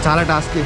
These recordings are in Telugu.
చాలా టాస్క్.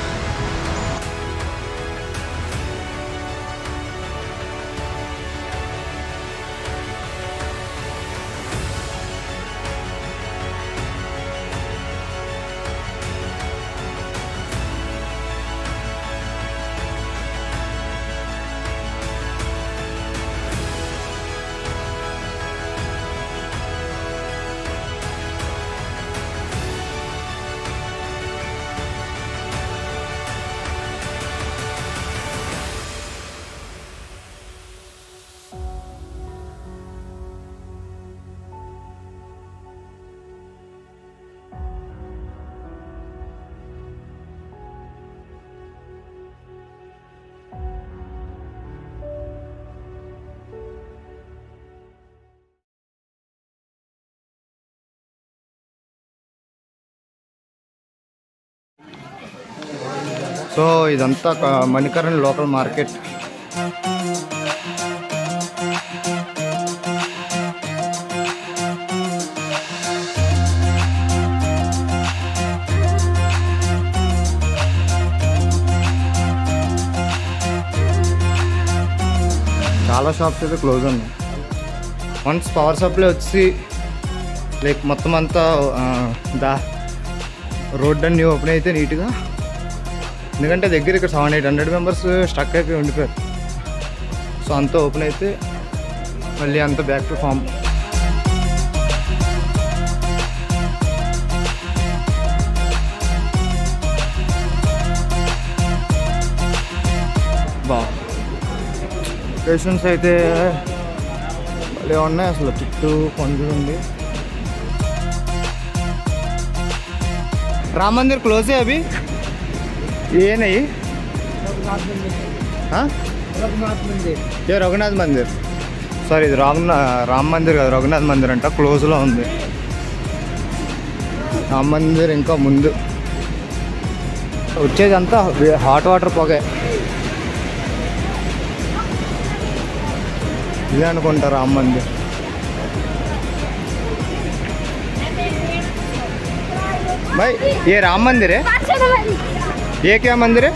సో ఇదంతా మణికరణ్ లోకల్ మార్కెట్. చాలా షాప్స్ అయితే క్లోజ్ ఉన్నాయి. వన్స్ పవర్ సప్లై వచ్చి లైక్ మొత్తం అంతా రోడ్ అన్నీ ఓపెన్ అయితే నీట్గా, ఎందుకంటే దగ్గర ఇక్కడ 700-800 మెంబర్స్ స్టక్ అయిపోయి ఉండిపోయారు. సో అంతా ఓపెన్ అయితే మళ్ళీ అంతా బ్యాక్ టు ఫామ్. లొకేషన్స్ అయితే భలే ఉన్నాయి అసలు. చుట్టూ కొండలు ఉంది. राम मंदिर क्लोज है अभी? ये नहीं, हाँ ये रघुनाथ मंदिर, సారీ ఇది రామ్ మందిర్ కాదు, రఘునాథ్ మందిర్ అంట. క్లోజ్లో ఉంది. రామ్ మందిర్ ఇంకా ముందు. వచ్చేదంతా హాట్ వాటర్ పొగే. ఇదే అనుకుంటా రామ్ మందిర్. भाई ये राम मंदिर है? ये क्या मंदिर है?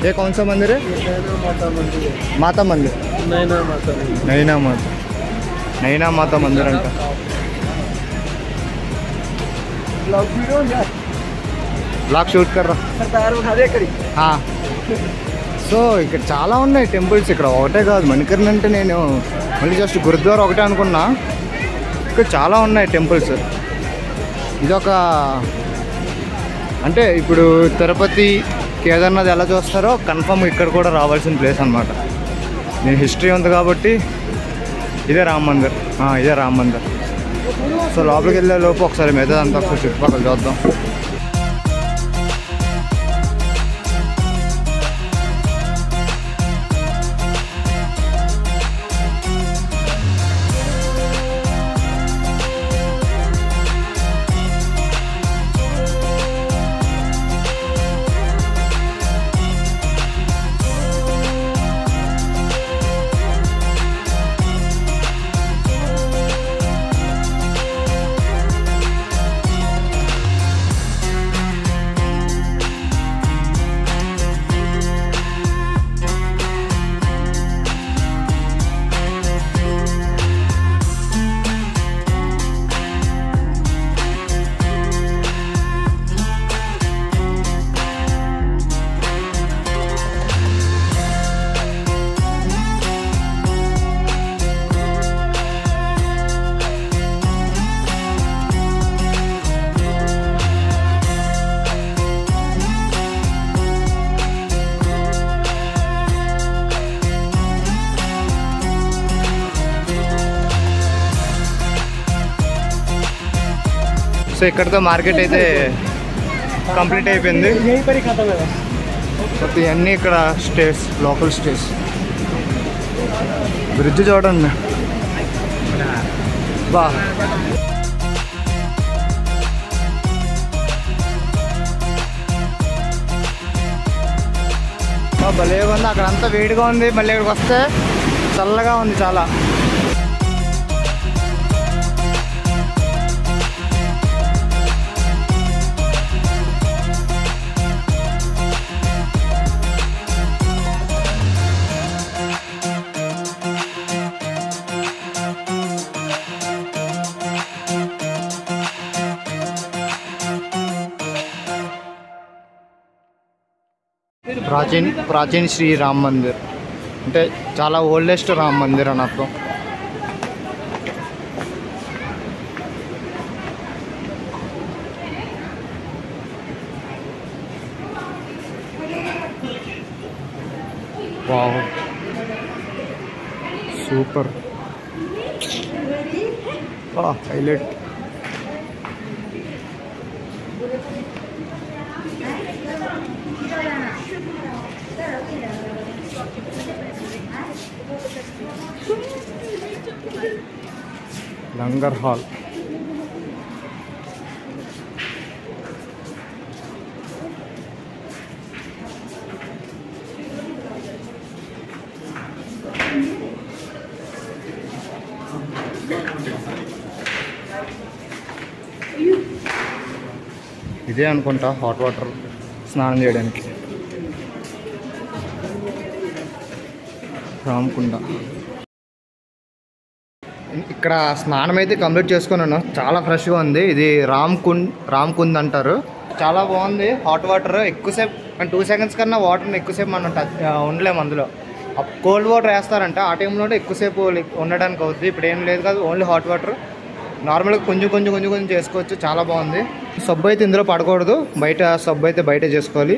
ये कौन सा मंदिर है? माता मंदिर, नैना माता मंदिर अंट. ब्लॉग शूट कर रहा. సో ఇక్కడ చాలా ఉన్నాయి టెంపుల్స్. ఇక్కడ ఒకటే కాదు మణికర్ణ అంటే, నేను మళ్ళీ జస్ట్ గురుద్వారా ఒకటే అనుకున్నా. ఇక్కడ చాలా ఉన్నాయి టెంపుల్స్. ఇదొక అంటే ఇప్పుడు తిరుపతి కేదార్నాథ్ ఎలా చూస్తారో కన్ఫర్మ్ ఇక్కడ కూడా రావాల్సిన ప్లేస్ అనమాట. నేను హిస్టరీ ఉంది కాబట్టి ఇదే రామ్ మందిర్. ఇదే రామ్ మందిర్. సో లోపలికి వెళ్ళే లోపు ఒకసారి మిగతాదంతా ఒకసారి చుట్టుపక్కల చూద్దాం. సో ఇక్కడతో మార్కెట్ అయితే కంప్లీట్ అయిపోయింది. ఇవన్నీ ఇక్కడ స్టేస్, లోకల్ స్టేస్. బ్రిడ్జ్ చూడండి బా, భలే ఉంది. అక్కడంతా వేడిగా ఉంది, మళ్ళీ ఇక్కడికి వస్తే చల్లగా ఉంది చాలా. ప్రాచీన్ శ్రీ రామ్ మందిర్ అంటే చాలా ఓల్డెస్ట్ రామ్ మందిర్ అని అర్థం. Wow super highlight. Langar hall ఇదే అనుకుంటా హాట్ వాటర్ స్నానం చేయడానికి. రామకుండ ఇక్కడ స్నానం అయితే కంప్లీట్ చేసుకున్నాను. చాలా ఫ్రెష్గా ఉంది. ఇది రామ్కుండ్ అంటారు. చాలా బాగుంది. హాట్ వాటర్ ఎక్కువసేపు 2 seconds కన్నా వాటర్ని ఎక్కువసేపు మనం ఉండలేము. అందులో కోల్డ్ వాటర్ వేస్తారంట. ఆ టైంలో ఎక్కువసేపు ఉండడానికి అవుతుంది. ఇప్పుడు ఏం లేదు కాదు, ఓన్లీ హాట్ వాటర్. నార్మల్గా కొంచెం చేసుకోవచ్చు. చాలా బాగుంది. సబ్బు అయితే ఇందులో పడకూడదు, బయట సబ్బు అయితే బయట చేసుకోవాలి.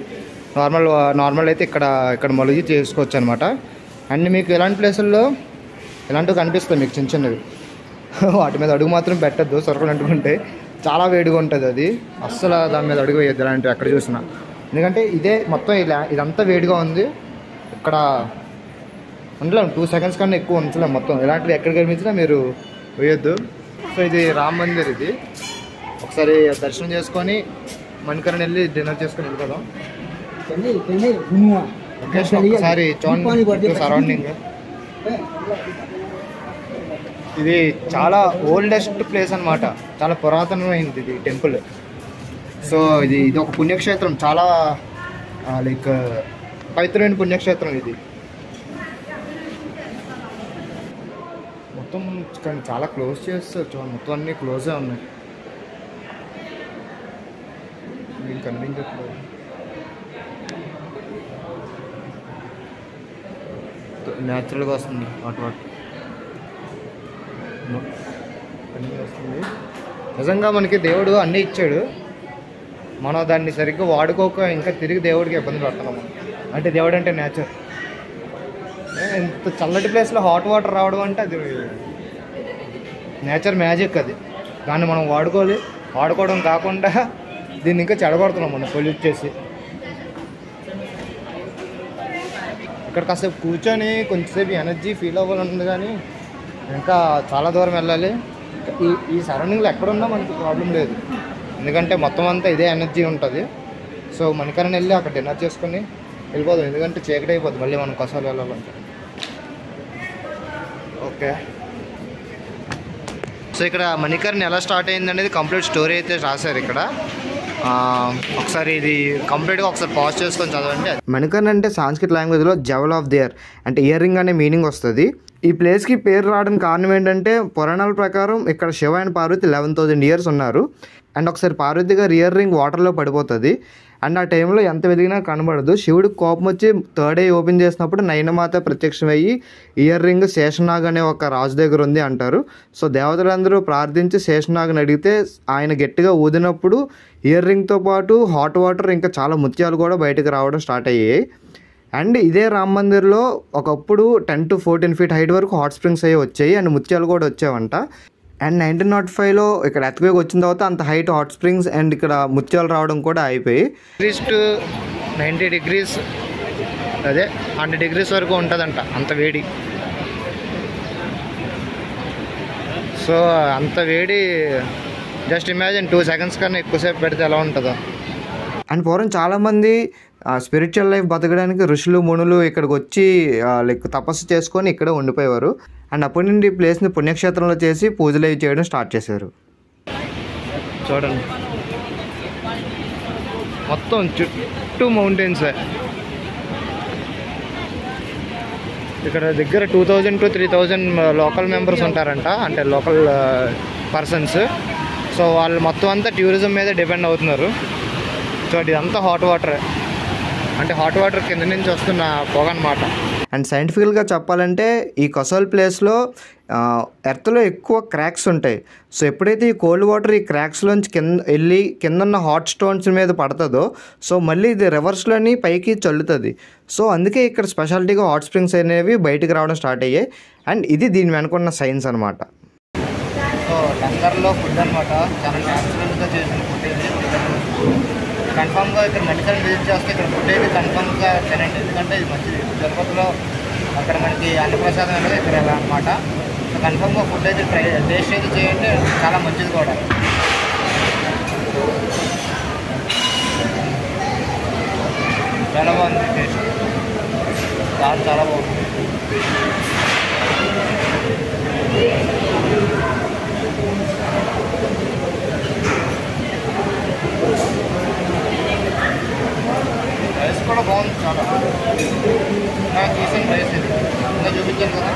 నార్మల్ అయితే ఇక్కడ మొలిగి చేసుకోవచ్చు అనమాట. అండ్ మీకు ఇలాంటి ప్లేసుల్లో ఇలాంటివి కనిపిస్తాయి మీకు చిన్నవి. వాటి మీద అడుగు మాత్రం పెట్టద్దు, సరుకులు అంటుకుంటే చాలా వేడిగా ఉంటుంది. అది అస్సలు దాని మీద అడుగు వేయద్దు ఇలాంటివి ఎక్కడ చూసినా. ఎందుకంటే ఇదే మొత్తం ఇదంతా వేడిగా ఉంది. ఇక్కడ ఉండలేము, 2 seconds కన్నా ఎక్కువ ఉంచలేము. మొత్తం ఇలాంటివి ఎక్కడ కనిపించినా మీరు వేయొద్దు. సో ఇది రామ్ మందిర్. ఇది ఒకసారి దర్శనం చేసుకొని మణికరణ వెళ్ళి డిన్నర్ చేసుకొని వెళ్ళిపోదాం. ఒకసారి చూడండి సరౌండింగ్. ఇది చాలా ఓల్డెస్ట్ ప్లేస్ అనమాట. చాలా పురాతనమైంది ఇది టెంపుల్. సో ఇది ఒక పుణ్యక్షేత్రం. చాలా లైక్ పవిత్రమైన పుణ్యక్షేత్రం ఇది. మొత్తం చాలా క్లోజ్ చేస్తారు చూడండి. మొత్తం అన్నీ క్లోజే ఉన్నాయి. మీకు కనిపించట్లేదు. న్యాచురల్గా వస్తుంది వాటర్ అన్నీ వస్తుంది. నిజంగా మనకి దేవుడు అన్నీ ఇచ్చాడు. మనం దాన్ని సరిగ్గా వాడుకోక ఇంకా తిరిగి దేవుడికి ఇబ్బంది పడుతున్నాము. అంటే దేవుడు అంటే నేచర్. ఇంత చల్లటి ప్లేస్లో హాట్ వాటర్ రావడం అంటే అది నేచర్ మ్యాజిక్. అది దాన్ని మనం వాడుకోవడం కాకుండా దీన్ని ఇంకా చెడగొడుతున్నాం మనం పొల్యూట్ చేసి. ఇక్కడ కాసేపు కూర్చొని కొంచెంసేపు ఎనర్జీ ఫీల్ అవ్వాలంటుంది, కానీ ఇంకా చాలా దూరం వెళ్ళాలి. ఈ సరౌండింగ్లో ఎక్కడున్నా మనకి ప్రాబ్లం లేదు, ఎందుకంటే మొత్తం అంతా ఇదే ఎనర్జీ ఉంటుంది. సో మణికరణ వెళ్ళి అక్కడ డిన్నర్ చేసుకొని వెళ్ళిపోదాం, ఎందుకంటే చీకటి అయిపోద్ది మళ్ళీ మనం కొసాలు వెళ్ళాలంటే. ఓకే, సో ఇక్కడ మణికరణ ఎలా స్టార్ట్ అయింది అనేది కంప్లీట్ స్టోరీ అయితే రాశారు ఇక్కడ. ఒకసారి ఇది కంప్లీట్గా ఒకసారి పాజ్ చేసుకొని చదవండి. మణికరణ అంటే సాంస్క్రిట్ లాంగ్వేజ్లో జవల్ ఆఫ్ ది ఇయర్ అంటే ఇయర్ రింగ్ అనే మీనింగ్ వస్తుంది. ఈ ప్లేస్కి పేరు రావడానికి కారణం ఏంటంటే పురాణాల ప్రకారం ఇక్కడ శివ అండ్ పార్వతి 11,000 years ఉన్నారు. అండ్ ఒకసారి పార్వతి గారు ఇయర్ రింగ్ వాటర్లో పడిపోతుంది. అండ్ ఆ టైంలో ఎంత వెతికినా కనబడదు. శివుడికి కోపం వచ్చి 3rd eye ఓపెన్ చేసినప్పుడు నయనమాత ప్రత్యక్షమయ్యి ఇయర్ రింగ్ శేషనాగ్ అనే ఒక రాజు దగ్గర ఉంది అంటారు. సో దేవతలందరూ ప్రార్థించి శేషనాగ్ని అడిగితే ఆయన గట్టిగా ఊదినప్పుడు ఇయర్ రింగ్తో పాటు హాట్ వాటర్ ఇంకా చాలా ముత్యాలు కూడా బయటకు రావడం స్టార్ట్ అయ్యాయి. అండ్ ఇదే రామ్ మందిర్లో ఒకప్పుడు 10 to 14 feet హైట్ వరకు హాట్ స్ప్రింగ్స్ అయ్యి వచ్చాయి అండ్ ముత్యాలు కూడా వచ్చావంట. అండ్ 1905లో ఇక్కడ ఎర్త్క్వేక్ వచ్చిన తర్వాత అంత హైట్ హాట్ స్ప్రింగ్స్ అండ్ ఇక్కడ ముత్యాలు రావడం కూడా అయిపోయి 90 degrees అదే 100 degrees వరకు ఉంటుందంట అంత వేడి. సో అంత వేడి జస్ట్ ఇమాజిన్ 2 seconds కన్నా ఎక్కువసేపు పెడితే ఎలా ఉంటుందో. అండ్ పూర్వం చాలామంది స్పిరిచువల్ లైఫ్ బతకడానికి ఋషులు మునులు ఇక్కడికి వచ్చి లైక్ తపస్సు చేసుకొని ఇక్కడే ఉండిపోయేవారు. అండ్ అప్పటి నుండి ఈ ప్లేస్ని పుణ్యక్షేత్రంలో చేసి పూజలు అవి చేయడం స్టార్ట్ చేశారు. చూడండి మొత్తం చుట్టూ మౌంటైన్స్. ఇక్కడ దగ్గర 2,000 to 3,000 లోకల్ మెంబర్స్ ఉంటారంట, అంటే లోకల్ పర్సన్స్. సో వాళ్ళు మొత్తం అంతా టూరిజం మీద డిపెండ్ అవుతున్నారు. సో ఇదంతా హాట్ వాటర్ అంటే హాట్ వాటర్ కింద నుంచి వస్తున్న పొగ అనమాట. అండ్ సైంటిఫికల్గా చెప్పాలంటే ఈ కసోల్ ప్లేస్లో ఎర్త్లో ఎక్కువ క్రాక్స్ ఉంటాయి. సో ఎప్పుడైతే ఈ కోల్డ్ వాటర్ ఈ క్రాక్స్లోంచి కింద ఉన్న హాట్ స్టోన్స్ మీద పడుతుందో సో మళ్ళీ ఇది రివర్స్లోని పైకి చల్లుతుంది. సో అందుకే ఇక్కడ స్పెషాలిటీగా హాట్ స్ప్రింగ్స్ అనేవి బయటికి రావడం స్టార్ట్ అయ్యాయి. అండ్ ఇది దీని వెనుకున్న సైన్స్ అనమాట. సో లంగర్లో ఫుడ్ అనమాట, చాలా న్యాచురల్గా చేసిన ఫుడ్ ఇది. కన్ఫామ్గా ఇక్కడ మెడికల్ విజిట్ చేస్తే ఇక్కడ ఫుడ్ అయితే కన్ఫామ్గా తినండి, ఎందుకంటే ఇది మంచిది. తిరుపతిలో అక్కడ మనకి అన్నప్రసాదం అనేది ఇక్కడ ఎలా అనమాట. సో కన్ఫామ్గా ఫుడ్ అయితే టేస్ట్ అయితే చేయండి, చాలా మంచిది కూడా. చాలా బాగుంది టేస్ట్, చాలా బాగుంది. రైస్ కూడా బాగుంది, చాలా నాకు చూసిన రైస్ ఇది ఇంకా చూపించాను కదా,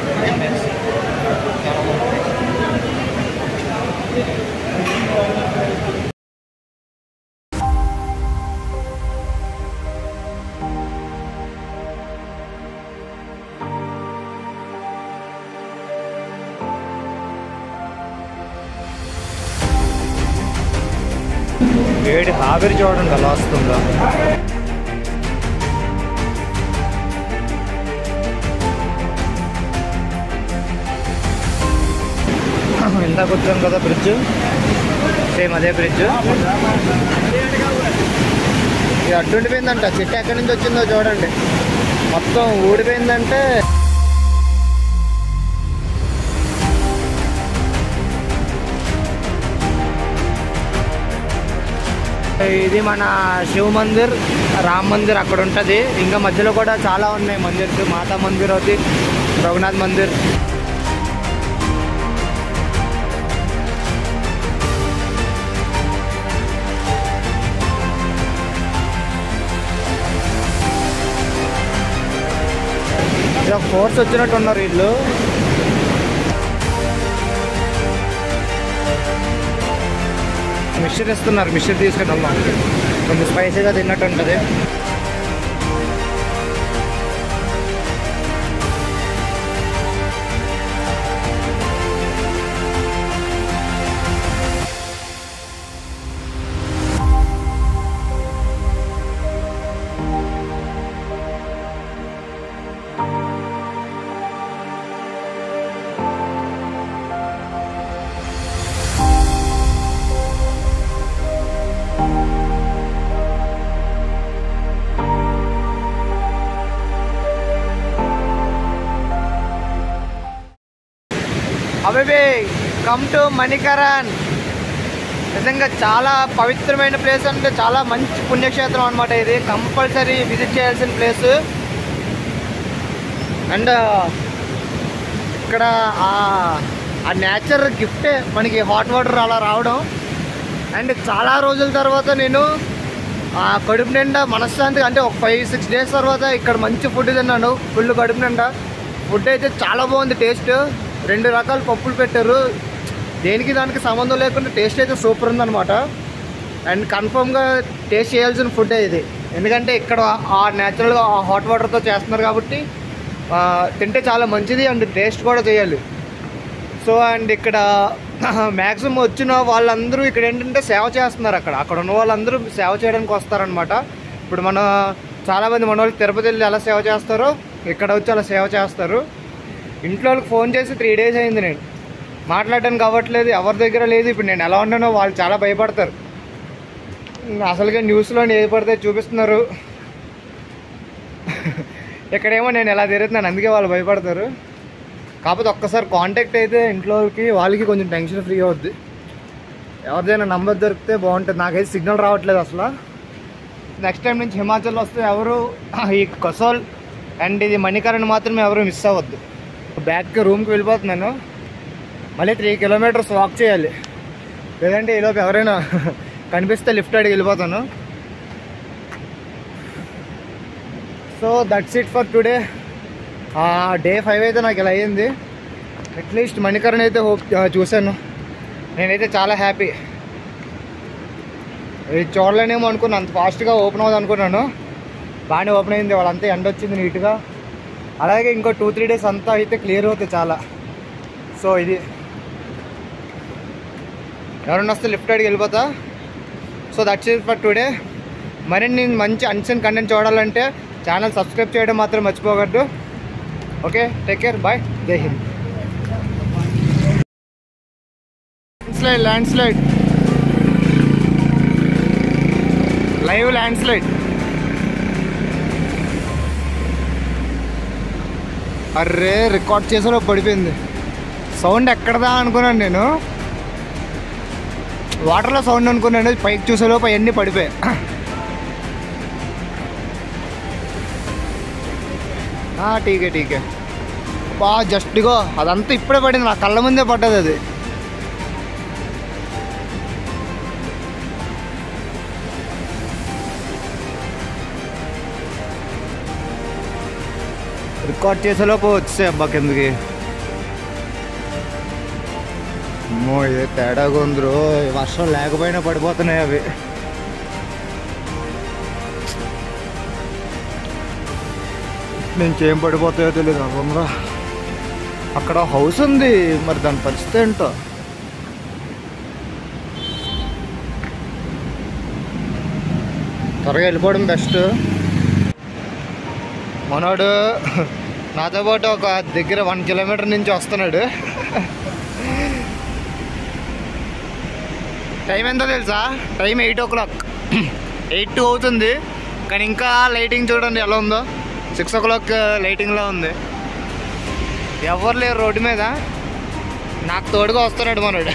చికెన్ రైస్ చాలా బాగుంది. వేడి ఆవిరి చూడండి ఎలా వస్తుందో. ఇందాక వచ్చాం కదా బ్రిడ్జ్, సేమ్ అదే బ్రిడ్జ్. ఇది అడ్డుండిపోయిందంట, చెట్టు ఎక్కడి నుంచి వచ్చిందో చూడండి, మొత్తం ఊడిపోయిందంటే. ఇది మన శివ మందిర్, రామ్ మందిర్ అక్కడ ఉంటుంది. ఇంకా మధ్యలో కూడా చాలా ఉన్నాయి మందిర్స్, మాతా మందిర్ అవుతుంది, రఘునాథ్ మందిర్. ఇలా ఫోర్స్ వచ్చినట్టు ఉన్నారు వీళ్ళు. మిక్చర్ ఇస్తున్నారు, మిక్చర్ తీసుకుని వెళ్దాం, కొంచెం స్పైసీగా తిన్నట్టు ఉంటుంది. అవేబే కమ్ టు మణికరణ్. నిజంగా చాలా పవిత్రమైన ప్లేస్, అంటే చాలా మంచి పుణ్యక్షేత్రం అనమాట. ఇది కంపల్సరీ విజిట్ చేయాల్సిన ప్లేస్. అండ్ ఇక్కడ ఆ నేచర్ గిఫ్టే మనకి హాట్ వాటర్ అలా రావడం. అండ్ చాలా రోజుల తర్వాత నేను కడుపు నిండా మనశ్శాంతిగా, అంటే ఒక 5-6 డేస్ తర్వాత ఇక్కడ మంచి ఫుడ్ తిన్నాను, ఫుల్ కడుపు నిండా. ఫుడ్ అయితే చాలా బాగుంది, టేస్ట్ 2 రకాల పప్పులు పెట్టారు, దేనికి దానికి సంబంధం లేకుండా టేస్ట్ అయితే సూపర్ ఉందన్నమాట. అండ్ కన్ఫర్మ్గా టేస్ట్ చేయాల్సిన ఫుడ్ ఇది, ఎందుకంటే ఇక్కడ ఆ న్యాచురల్గా ఆ హాట్ వాటర్తో చేస్తున్నారు కాబట్టి తింటే చాలా మంచిది. అండ్ టేస్ట్ కూడా చేయాలి. సో అండ్ ఇక్కడ మ్యాక్సిమం వచ్చిన వాళ్ళందరూ ఇక్కడ ఏంటంటే సేవ చేస్తున్నారు. అక్కడ ఉన్న వాళ్ళందరూ సేవ చేయడానికి వస్తారనమాట. ఇప్పుడు చాలామంది మన వాళ్ళు తిరుపతి వెళ్ళి ఎలా సేవ చేస్తారో ఇక్కడ వచ్చి అలా సేవ చేస్తారు. ఇంట్లో వాళ్ళకి ఫోన్ చేసి 3 డేస్ అయింది, నేను మాట్లాడడానికి అవ్వట్లేదు, ఎవరి దగ్గర లేదు. ఇప్పుడు నేను ఎలా ఉన్నానో వాళ్ళు చాలా భయపడతారు. అసలుగా న్యూస్లో ఏది పడితే చూపిస్తున్నారు, ఇక్కడేమో నేను ఎలా తిరుగుతున్నాను, అందుకే వాళ్ళు భయపడతారు. కాకపోతే ఒక్కసారి కాంటాక్ట్ అయితే ఇంట్లోకి వాళ్ళకి కొంచెం టెన్షన్ ఫ్రీ అవుద్ది. ఎవరిదైనా నంబర్ దొరికితే బాగుంటుంది. నాకైతే సిగ్నల్ రావట్లేదు అసలు. నెక్స్ట్ టైం నుంచి హిమాచల్ వస్తే ఎవరు ఈ కసోల్ అండ్ ఇది మణికరణ్ మాత్రమే ఎవరు మిస్ అవ్వద్దు. బ్యాక్కి రూమ్కి వెళ్ళిపోతున్నాను, మళ్ళీ 3 కిలోమీటర్స్ వాక్ చేయాలి, లేదంటే ఈలోపు ఎవరైనా కనిపిస్తే లిఫ్ట్ అడిగి వెళ్ళిపోతాను. So that's it for today. Day 5 అయితే నాకు ఇలా అయ్యింది. అట్లీస్ట్ మణికరణ్ అయితే చూశాను, నేనైతే చాలా హ్యాపీ. ఇది చూడలేనేమో అనుకున్నాను, అంత ఫాస్ట్గా ఓపెన్ అవ్వదు అనుకున్నాను, బాగానే ఓపెన్ అయింది, వాళ్ళంతా ఎండ వచ్చింది నీట్గా. అలాగే ఇంకో 2-3 డేస్ అంతా అయితే క్లియర్ అవుతాయి చాలా. సో ఇది ఎవరన్నా వస్తే లిఫ్ట్ అడిగి వెళ్ళిపోతా. So that's it for today. మరిన్ని మంచి అన్సీన్ కంటెంట్ చూడాలంటే ఛానల్ సబ్స్క్రైబ్ చేయడం మాత్రం మర్చిపోకూడదు. Okay, take care, bye, Jai Hind. Landslide live landslide. అర్రే రికార్డ్ చేసేలో పడిపోయింది. సౌండ్ ఎక్కడదా అనుకున్నాను నేను, వాటర్లో సౌండ్ అనుకున్నాను. పైకి చూసేలోపు అవన్నీ పడిపోయాయి. టీకే బాగా జస్ట్గా అదంతా ఇప్పుడే పడింది, నా కళ్ళ ముందే పడ్డది అది. రికార్డ్ చేసేలోపు వచ్చాయి అబ్బా కిందకి. అమ్మో ఇదే తేడాగా ఉందిరో, వర్షం లేకపోయినా పడిపోతున్నాయి అవి. నుంచి ఏం పడిపోతాయో తెలియదు. అవ్వరా అక్కడ హౌస్ ఉంది, మరి దాని పరిస్థితి ఏంటో. త్వరగా వెళ్ళిపోవడం బెస్ట్. మనోడు నాతో పాటు ఒక దగ్గర 1 కిలోమీటర్ నుంచి వస్తున్నాడు. టైం ఎంతో తెలుసా? టైం 8 o'clock, 8 అవుతుంది. కానీ ఇంకా లైటింగ్ చూడండి ఎలా ఉందో. 6 o'clock లైటింగ్లో ఉంది. ఎవరు లేరు రోడ్డు మీద, నాకు తోడుగా వస్తున్నాడు మనోడు.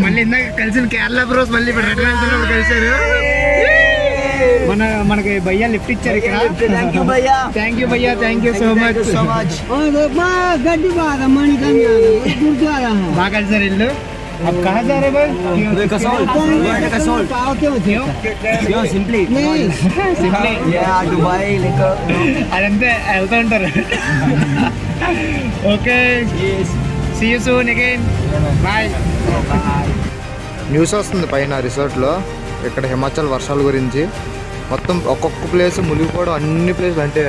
మళ్ళీ ఇందాక కలిసిన కేరళ బ్రోస్ మళ్ళీ ఇప్పుడు రిటర్న్ వెళ్తున్నప్పుడు కలిసారు. మనకి భయ్యా లిఫ్ట్ ఇచ్చారు ఇక్కడ. థ్యాంక్ యూ భయ్యా, థ్యాంక్ యూ సో మచ్. బాగా కలిసారు ఇల్లు. अब कहाँ जा रहे भाई? అదంతే వెళ్తూ ఉంటారు. Okay, see you soon again, bye. News వస్తుంది పైన రిసార్ట్లో, ఇక్కడ హిమాచల్ వర్షాల గురించి. మొత్తం ఒక్కొక్క ప్లేస్ మునిగిపోవడం, అన్ని ప్లేస్లు అంటే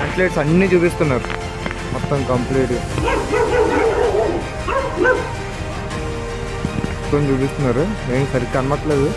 అట్లెట్స్ అన్నీ చూపిస్తున్నారు మొత్తం కంప్లీట్గా చూపిస్తున్నారు. నేను సరిగ్గా అనట్లేదు.